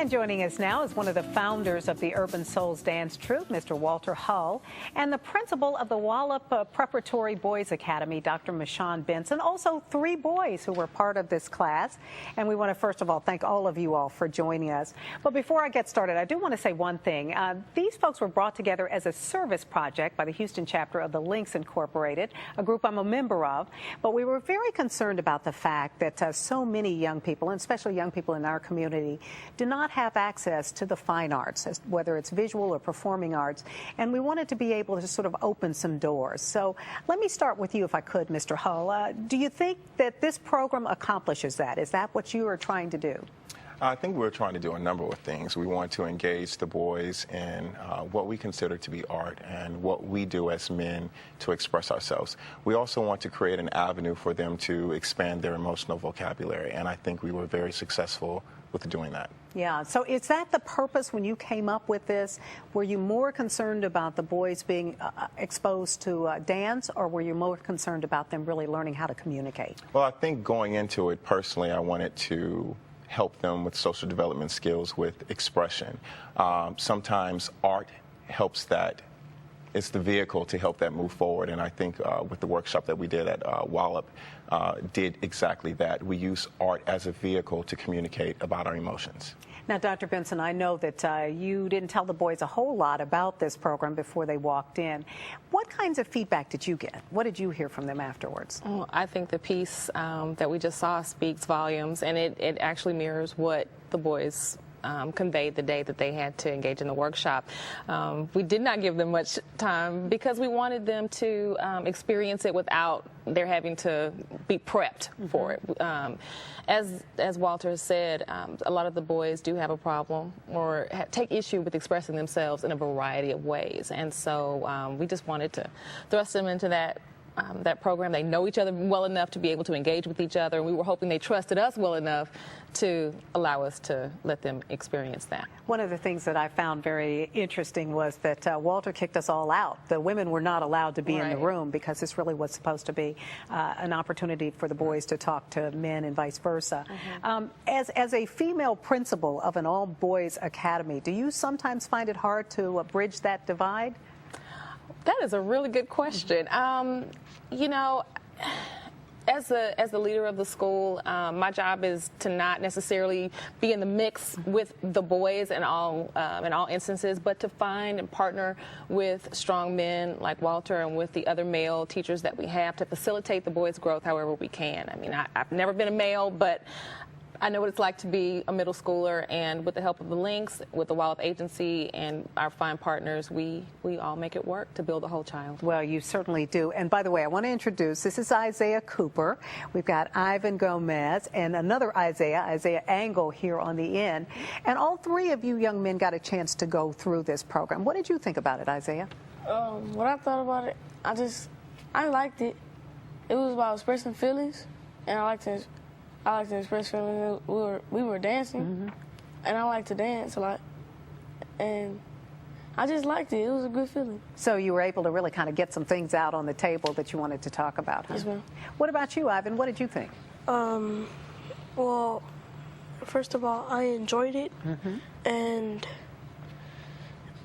And joining us now is one of the founders of the Urban Souls Dance Troupe, Mr. Walter Hull, and the principal of the WALIPP Preparatory Boys Academy, Dr. Michonne Benson. Also 3 boys who were part of this class. And we want to first of all thank all of you all for joining us. But before I get started, I do want to say one thing. These folks were brought together as a service project by the Houston chapter of the Links Incorporated, a group I'm a member of. But we were very concerned about the fact that so many young people, and especially young people in our community, do not have access to the fine arts, whether it's visual or performing arts, and we wanted to be able to sort of open some doors. So let me start with you, if I could, Mr. Hull. Do you think that this program accomplishes that? Is that what you are trying to do? I think we're trying to do a number of things. We want to engage the boys in what we consider to be art and what we do as men to express ourselves. We also want to create an avenue for them to expand their emotional vocabulary, and I think we were very successful with doing that. Yeah, so is that the purpose when you came up with this? Were you more concerned about the boys being exposed to dance, or were you more concerned about them really learning how to communicate? Well, I think going into it personally, I wanted to help them with social development skills, with expression. Sometimes art helps that. It's the vehicle to help that move forward, and I think with the workshop that we did at WALIPP did exactly that. We use art as a vehicle to communicate about our emotions. Now, Dr. Benson, I know that you didn't tell the boys a whole lot about this program before they walked in. What kinds of feedback did you get? What did you hear from them afterwards? Oh, I think the piece that we just saw speaks volumes, and it actually mirrors what the boys conveyed the day that they had to engage in the workshop. We did not give them much time because we wanted them to experience it without their having to be prepped for it. As Walter said, a lot of the boys do have a problem or take issue with expressing themselves in a variety of ways, and so we just wanted to thrust them into that program. They know each other well enough to be able to engage with each other, and we were hoping they trusted us well enough to allow us to let them experience that. One of the things that I found very interesting was that Walter kicked us all out. The women were not allowed to be in the room because this really was supposed to be an opportunity for the boys to talk to men and vice versa. As a female principal of an all-boys academy, do you sometimes find it hard to bridge that divide? That is a really good question. You know, as the leader of the school, my job is to not necessarily be in the mix with the boys in all instances, but to find and partner with strong men like Walter and with the other male teachers that we have to facilitate the boys' growth however we can. I mean, I've never been a male, but I know what it's like to be a middle schooler, and with the help of the Links, with the WALIPP agency, and our fine partners, we all make it work to build a whole child. Well, you certainly do. And by the way, I want to introduce, this is Isaiah Cooper. We've got Ivan Gomez and another Isaiah Angle here on the end. And all 3 of you young men got a chance to go through this program. What did you think about it, Isaiah? What I thought about it, I liked it. It was about expressing feelings, and I like to express feelings. We were dancing, and I like to dance a lot, and I just liked it. It was a good feeling. So you were able to really kind of get some things out on the table that you wanted to talk about, huh? Yes, ma'am. What about you, Ivan? What did you think? Well, first of all, I enjoyed it, and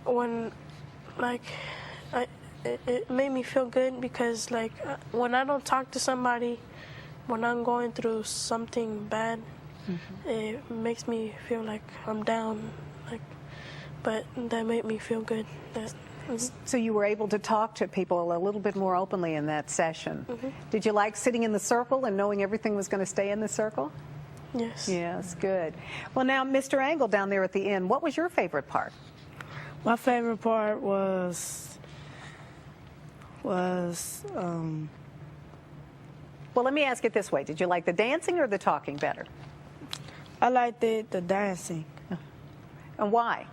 when, it made me feel good because, when I don't talk to somebody, when I'm going through something bad, it makes me feel like I'm down, but that made me feel good. So you were able to talk to people a little bit more openly in that session. Did you like sitting in the circle and knowing everything was going to stay in the circle? Yes. Yes, good. Well, now, Mr. Angle down there at the end, what was your favorite part? My favorite part was well, let me ask it this way. Did you like the dancing or the talking better? I liked the dancing. And why?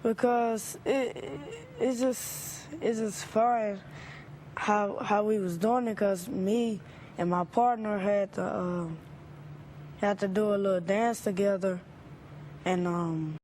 Because it's just fun how we was doing it, because me and my partner had to do a little dance together, and